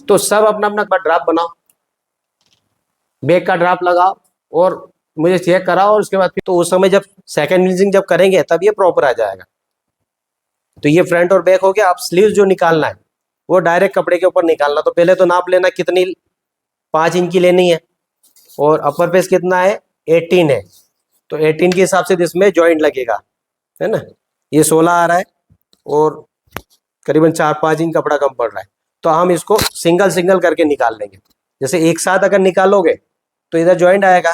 तो सब अपना अपना ड्राफ्ट बनाओ, बैक का ड्राफ्ट लगाओ और मुझे चेक कराओ, और उसके बाद फिर तो उस समय जब सेकंड मिल्सिंग जब करेंगे तब ये प्रॉपर आ जाएगा। तो ये फ्रंट और बैक हो गया। आप स्लीव्स जो निकालना है वो डायरेक्ट कपड़े के ऊपर निकालना। तो पहले तो नाप लेना कितनी, 5 इंच की लेनी है, और अपर पेस कितना है, 18 है। तो 18 के हिसाब से इसमें जॉइंट लगेगा, है ना। ये 16 आ रहा है और करीबन 4-5 इंच कपड़ा कम पड़ रहा है। तो हम इसको सिंगल सिंगल करके निकाल लेंगे। जैसे एक साथ अगर निकालोगे तो इधर जॉइंट आएगा,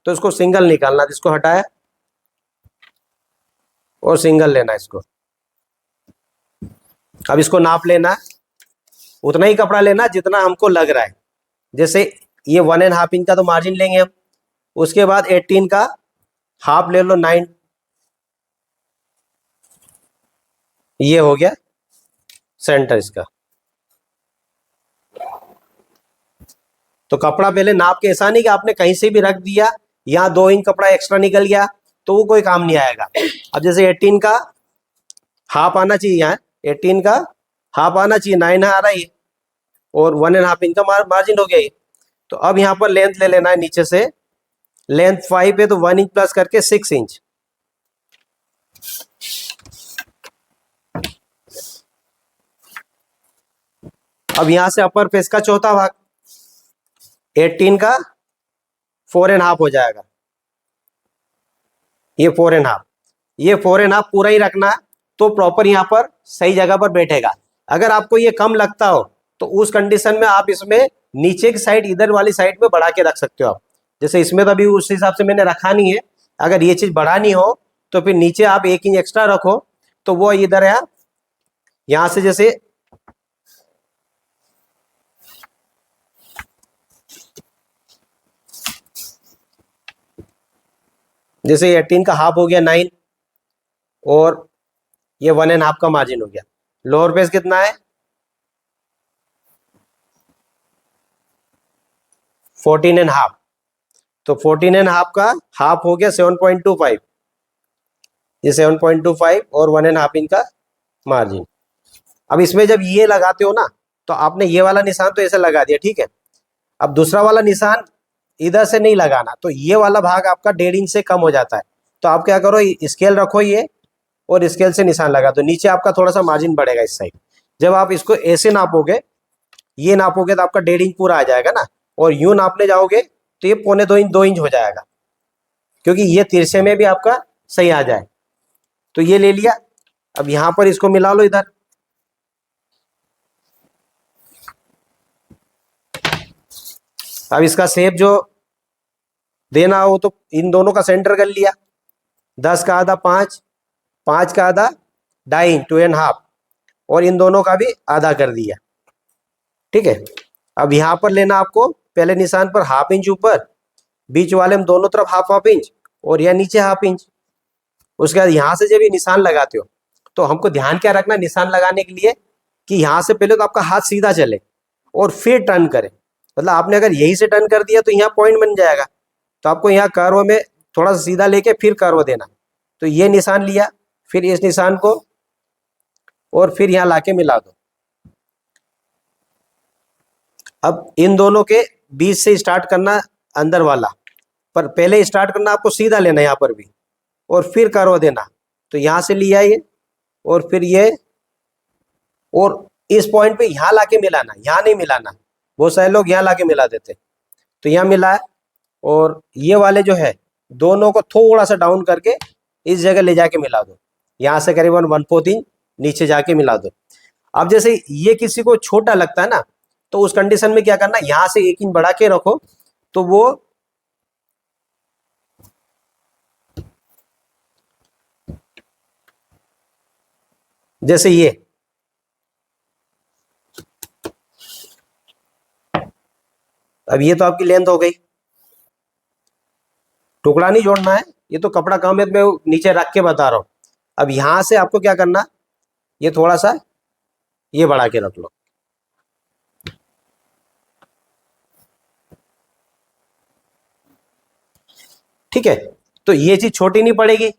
तो इसको सिंगल निकालना, इसको हटाया और सिंगल लेना इसको। अब इसको नाप लेना, उतना ही कपड़ा लेना जितना हमको लग रहा है। जैसे ये 1.5 इंच का तो मार्जिन लेंगे हम, उसके बाद 18 का हाफ ले लो, 9, ये हो गया सेंटर इसका। तो कपड़ा पहले नाप के, ऐसा नहीं कि आपने कहीं से भी रख दिया, यहाँ 2 इंच कपड़ा एक्स्ट्रा निकल गया तो वो कोई काम नहीं आएगा। अब जैसे 18 का हाफ आना चाहिए, यहाँ 18 का हाफ आना चाहिए, 9 आ रहा है और 1.5 इंच का मार्जिन हो गया ये। तो अब यहाँ पर लेंथ ले लेना है नीचे से, लेंथ 5 है तो 1 इंच प्लस करके 6 इंच। अब यहां से अपर पेस का चौथा भाग 18 का 4.5 हो जाएगा, ये 4.5, ये 4.5 पूरा ही रखना, तो प्रॉपर यहाँ पर सही जगह पर बैठेगा। अगर आपको ये कम लगता हो तो उस कंडीशन में आप इसमें नीचे की साइड, इधर वाली साइड में बढ़ा के रख सकते हो आप। जैसे इसमें तो अभी उस हिसाब से मैंने रखा नहीं है, अगर ये चीज बढ़ानी हो तो फिर नीचे आप 1 इंच एक्स्ट्रा रखो, तो वो इधर है, यहां से जैसे 18 का हाफ हो गया 9, और ये 1.5 का मार्जिन हो गया। लोअर पेस कितना है, 14.5, तो 14.5 का हाफ हो गया 7.25, ये 7.25 और 1.5 इंच का मार्जिन। अब इसमें जब ये लगाते हो ना, तो आपने ये वाला निशान तो ऐसे लगा दिया, ठीक है। अब दूसरा वाला निशान इधर से नहीं लगाना, तो ये वाला भाग आपका 1.5 इंच से कम हो जाता है। तो आप क्या करो, स्केल रखो ये, और स्केल से निशान लगा दो, नीचे आपका थोड़ा सा मार्जिन बढ़ेगा इस साइड। जब आप इसको ऐसे नापोगे, ये नापोगे तो आपका 1.5 इंच पूरा आ जाएगा ना, और यूं नापने जाओगे तो ये 2.25 इंच हो जाएगा, क्योंकि ये तिरछे में भी आपका सही आ जाए। तो ये ले लिया। अब यहां पर इसको मिला लो इधर, अब इसका शेप जो देना हो तो इन दोनों का सेंटर कर लिया, 10 का आधा 5, 5 का आधा 2.5, 2.5, और इन दोनों का भी आधा कर दिया, ठीक है। अब यहां पर लेना आपको, पहले निशान पर ½ इंच ऊपर, बीच वाले में दोनों तरफ ½ इंच, और यह नीचे ½ इंच। उसके बाद यहां से जब ये निशान लगाते हो तो हमको ध्यान क्या रखना निशान लगाने के लिए, कि यहां से पहले तो आपका हाथ सीधा चले और फिर टर्न करे। मतलब आपने अगर यही से टर्न कर दिया तो यहाँ पॉइंट बन जाएगा, तो आपको यहाँ कर्व में थोड़ा सा सीधा लेके फिर कर्व देना। तो ये निशान लिया, फिर इस निशान को, और फिर यहाँ लाके मिला दो। अब इन दोनों के बीच से स्टार्ट करना अंदर वाला, पर पहले स्टार्ट करना आपको सीधा लेना यहाँ पर भी, और फिर कर्व देना। तो यहाँ से लिया ये, और फिर ये, और इस पॉइंट पे यहाँ लाके मिलाना, यहाँ नहीं मिलाना। बहुत सारे लोग यहाँ लाके मिला देते, तो यहाँ मिला है। और ये वाले जो है दोनों को थोड़ा सा डाउन करके इस जगह ले जाके मिला दो, यहाँ से करीबन 1/4 इंच नीचे जाके मिला दो। अब जैसे ये किसी को छोटा लगता है ना, तो उस कंडीशन में क्या करना, यहाँ से 1 इंच बढ़ा के रखो, तो वो जैसे ये, अब ये तो आपकी लेंथ हो गई, टुकड़ा नहीं जोड़ना है, ये तो कपड़ा कम है, मैं नीचे रख के बता रहा हूं। अब यहां से आपको क्या करना, ये थोड़ा सा ये बढ़ा के रख लो, ठीक है। तो ये चीज छोटी नहीं पड़ेगी।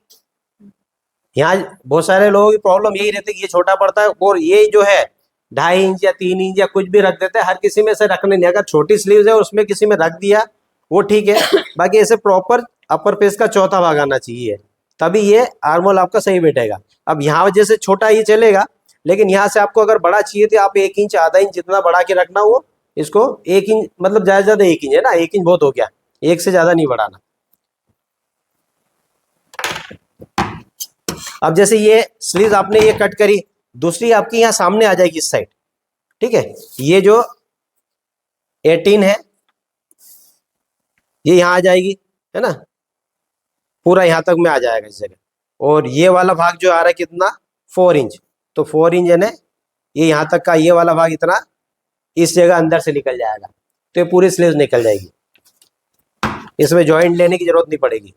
यहाँ बहुत सारे लोगों की प्रॉब्लम यही रहती है कि ये छोटा पड़ता है, और ये जो है 2.5 इंच या 3 इंच या कुछ भी रख देते हैं, हर किसी में से रखने नहीं। अगर छोटी स्लीव्स है उसमें किसी में रख दिया वो ठीक है, बाकी ऐसे प्रॉपर अपर पेज का चौथा भाग आना चाहिए, तभी ये आर्मोल आपका सही बैठेगा। अब यहाँ जैसे छोटा ये चलेगा, लेकिन यहाँ से आपको अगर बड़ा चाहिए तो आप 1 इंच आधा इंच जितना बढ़ा के रखना, वो इसको 1 इंच मतलब ज्यादा ज्यादा 1 इंच है ना, 1 इंच बहुत हो गया, एक से ज्यादा नहीं बढ़ाना। अब जैसे ये स्लीव आपने ये कट करी, दूसरी आपकी यहाँ सामने आ जाएगी इस साइड, ठीक है। ये जो 18 है ये यहाँ आ जाएगी, है ना, पूरा यहाँ तक में आ जाएगा इस जगह। और ये वाला भाग जो आ रहा है कितना, 4 इंच, तो 4 इंच है ना, ये यहाँ तक का ये वाला भाग इतना इस जगह अंदर से निकल जाएगा, तो ये पूरी स्लीव निकल जाएगी, इसमें जॉइंट लेने की जरूरत नहीं पड़ेगी।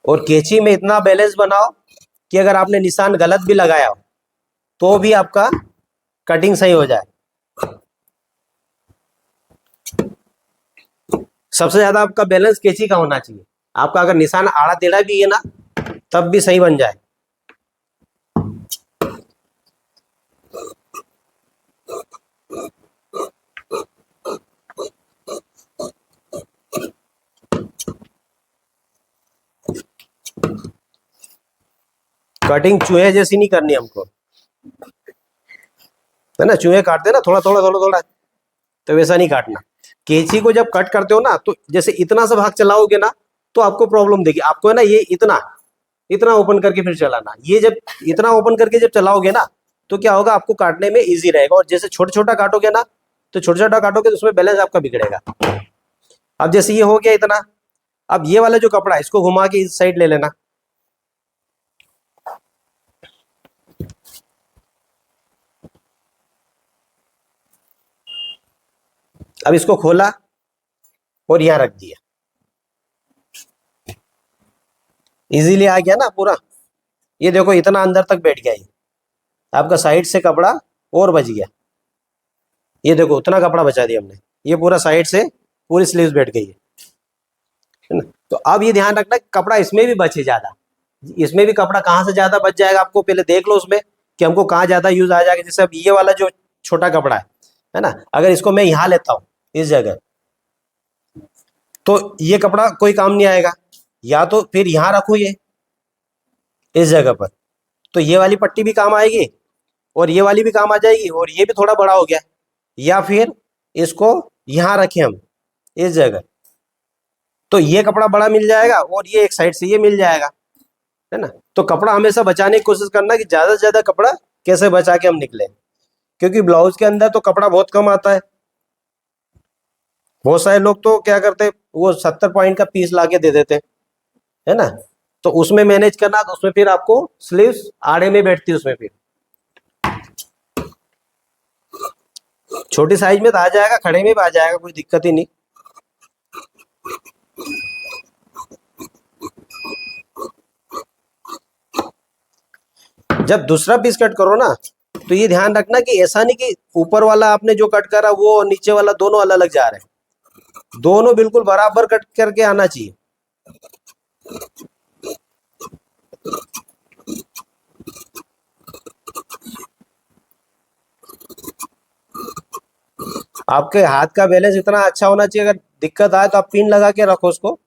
और कैंची में इतना बैलेंस बनाओ कि अगर आपने निशान गलत भी लगाया हो तो भी आपका कटिंग सही हो जाए। सबसे ज्यादा आपका बैलेंस कैंची का होना चाहिए, आपका अगर निशान आड़ा टेढ़ा भी है ना तब भी सही बन जाए। कटिंग चूहे जैसी नहीं करनी हमको, है ना, चूहे काटते हैं ना थोड़ा थोड़ा थोड़ा थोड़ा, तो वैसा नहीं काटना। कैंची को जब कट करते हो ना तो जैसे इतना सा भाग चलाओगे ना तो आपको प्रॉब्लम देगी, आपको है ना ये इतना इतना ओपन करके फिर चलाना, ये जब इतना ओपन करके जब चलाओगे ना तो क्या होगा, आपको काटने में इजी रहेगा। और जैसे छोटा छोटा काटोगे ना तो छोटा छोटा काटोगे तो उसमें बैलेंस आपका बिगड़ेगा। अब जैसे ये हो गया इतना, अब ये वाला जो कपड़ा है इसको घुमा के इस साइड ले लेना, अब इसको खोला और यहां रख दिया, इजीली आ गया ना पूरा। ये देखो इतना अंदर तक बैठ गया, ये आपका साइड से कपड़ा और बच गया, ये देखो उतना कपड़ा बचा दिया हमने, ये पूरा साइड से पूरी स्लीव्स बैठ गई है ना। तो अब ये ध्यान रखना कपड़ा इसमें भी बचे ज्यादा, इसमें भी कपड़ा कहाँ से ज्यादा बच जाएगा आपको पहले देख लो उसमें कि हमको कहाँ ज्यादा यूज आ जाएगा। जैसे अब ये वाला जो छोटा कपड़ा है ना, अगर इसको मैं यहाँ लेता हूँ इस जगह तो ये कपड़ा कोई काम नहीं आएगा, या तो फिर यहाँ रखू ये इस जगह पर, तो ये वाली पट्टी भी काम आएगी और ये वाली भी काम आ जाएगी और ये भी थोड़ा बड़ा हो गया, या फिर इसको यहाँ रखें हम इस जगह, तो ये कपड़ा बड़ा मिल जाएगा और ये एक साइड से ये मिल जाएगा, है ना। तो कपड़ा हमेशा बचाने की कोशिश करना कि ज्यादा से ज्यादा कपड़ा कैसे बचा के हम निकले, क्योंकि ब्लाउज के अंदर तो कपड़ा बहुत कम आता है। बहुत सारे लोग तो क्या करते हैं वो 70 पॉइंट का पीस लाके दे देते हैं, है ना, तो उसमें मैनेज करना, तो उसमें फिर आपको स्लीव्स आड़े में बैठती है, उसमें फिर छोटी साइज में तो आ जाएगा, खड़े में भी आ जाएगा, कोई दिक्कत ही नहीं। जब दूसरा पीस कट करो ना तो ये ध्यान रखना कि ऐसा नहीं कि ऊपर वाला आपने जो कट करा वो नीचे वाला दोनों अलग अलग जा रहे हैं, दोनों बिल्कुल बराबर कट करके आना चाहिए। आपके हाथ का बैलेंस इतना अच्छा होना चाहिए, अगर दिक्कत आए तो आप पिन लगा के रखो उसको।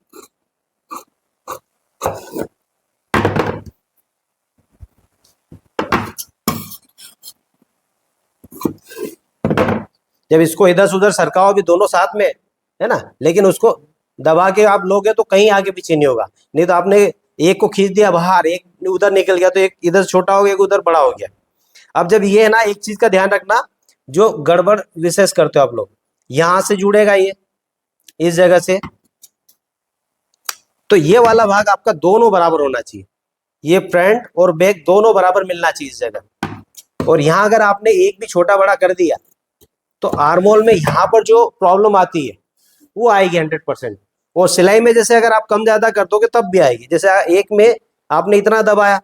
जब इसको इधर से उधर सरकाओ भी दोनों साथ में, है ना, लेकिन उसको दबा के आप लोगे तो कहीं आगे पीछे नहीं होगा, नहीं तो आपने एक को खींच दिया बाहर, एक उधर निकल गया तो एक इधर छोटा हो गया एक उधर बड़ा हो गया। अब जब ये है ना, एक चीज का ध्यान रखना, जो गड़बड़ विशेष करते हो आप लोग, यहां से जुड़ेगा ये इस जगह से, तो ये वाला भाग आपका दोनों बराबर होना चाहिए, ये फ्रंट और बैक दोनों बराबर मिलना चाहिए इस जगह। और यहां अगर आपने एक भी छोटा बड़ा कर दिया तो आर्मोल में यहाँ पर जो प्रॉब्लम आती है वो आएगी 100%। और सिलाई में जैसे अगर आप कम ज्यादा कर दोगे तब भी आएगी, जैसे एक में आपने इतना दबाया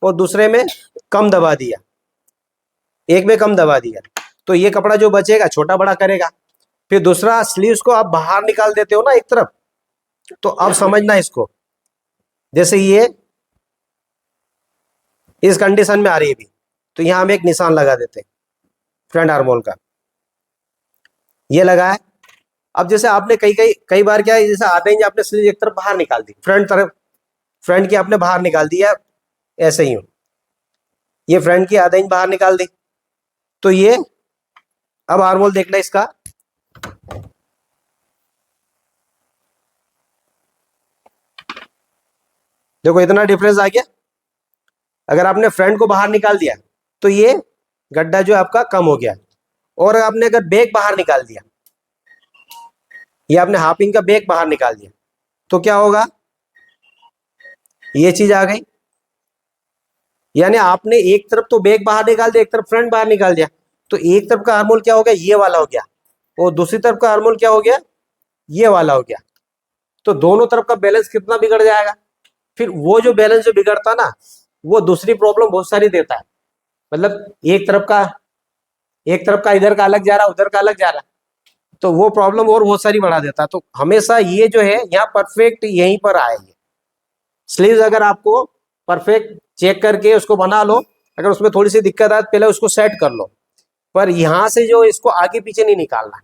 और दूसरे में कम दबा दिया, एक में कम दबा दिया, तो ये कपड़ा जो बचेगा छोटा बड़ा करेगा। फिर दूसरा स्लीव्स को आप बाहर निकाल देते हो ना एक तरफ, तो अब समझना इसको, जैसे ये इस कंडीशन में आ रही है भी, तो यहाँ हम एक निशान लगा देते हैं फ्रंट हार्मोल का, ये लगा है। अब जैसे आपने कई बार क्या है, जैसे आधे इंच आपने स्लीव एक तरफ बाहर निकाल दी, फ्रंट की आपने बाहर निकाल दी, या ऐसे ही हो, ये फ्रंट की आधे इंच बाहर निकाल दी, तो ये अब हार्मोल देख ले इसका, देखो इतना डिफरेंस आ गया। अगर आपने फ्रंट को बाहर निकाल दिया तो ये गड्ढा जो आपका कम हो गया, और आपने अगर बैक बाहर निकाल दिया, ये आपने हाफ इंच का बैक बाहर निकाल दिया, तो क्या होगा, ये चीज आ गई। यानी आपने एक तरफ तो बैक बाहर निकाल दिया, एक तरफ फ्रंट बाहर निकाल दिया, तो एक तरफ का हार्मोल क्या हो गया, ये वाला हो गया, और दूसरी तरफ का हार्मोल क्या हो गया, ये वाला हो गया। तो दोनों तरफ का बैलेंस कितना बिगड़ जाएगा। फिर वो जो बैलेंस जो बिगड़ता ना, वो दूसरी प्रॉब्लम बहुत सारी देता है। मतलब एक तरफ का इधर का अलग जा रहा, उधर का अलग जा रहा, तो वो प्रॉब्लम और बहुत सारी बढ़ा देता है। तो हमेशा ये जो है यहाँ परफेक्ट यहीं पर आएगी। स्लीव्स अगर आपको परफेक्ट चेक करके उसको बना लो, अगर उसमें थोड़ी सी दिक्कत आए पहले उसको सेट कर लो, पर यहाँ से जो इसको आगे पीछे नहीं निकालना है।